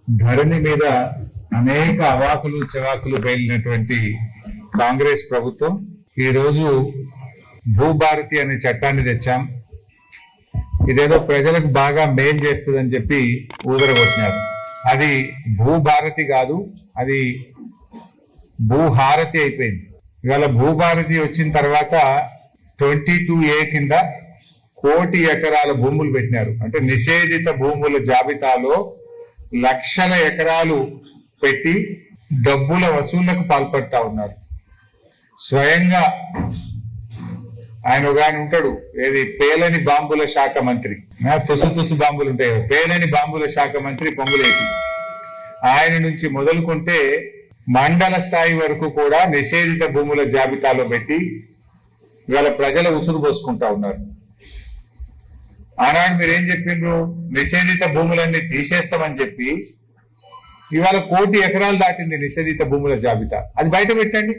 ధరణి మీద అనేక అవాకులు చెవాకులు పేలినటువంటి కాంగ్రెస్ ప్రభుత్వం ఈరోజు భూభారతి అనే చట్టాన్ని తెచ్చాం, ఇదేదో ప్రజలకు బాగా మేలు చేస్తుందని చెప్పి ఊదరగొట్టినారు. అది భూభారతి కాదు, అది భూహారతి అయిపోయింది. ఇవాళ భూభారతి వచ్చిన తర్వాత 22A కింద 1 కోటి ఎకరాల భూములు పెట్టినారు. అంటే నిషేధిత భూముల జాబితాలో లక్షల ఎకరాలు పెట్టి డబ్బుల వసూళ్లకు పాల్పడతా ఉన్నారు. స్వయంగా ఆయన ఒక ఆయన ఉంటాడు, ఏది పేలని బాంబుల శాఖ మంత్రి, తుసు బాంబులు ఉంటాయి, పేలని బాంబుల శాఖ మంత్రి పొంగులేటి. ఆయన నుంచి మొదలుకుంటే మండల స్థాయి వరకు కూడా నిషేధిత భూముల జాబితాలో పెట్టి ఇవాళ ప్రజల ఉసురు పోసుకుంటా ఉన్నారు. ఆనాడు మీరేం చెప్పిండ్రు? నిషేధిత భూములన్నీ తీసేస్తామని చెప్పి ఇవాళ 1 కోటి ఎకరాలు దాటింది నిషేధిత భూముల జాబితా. అది బయట పెట్టండి.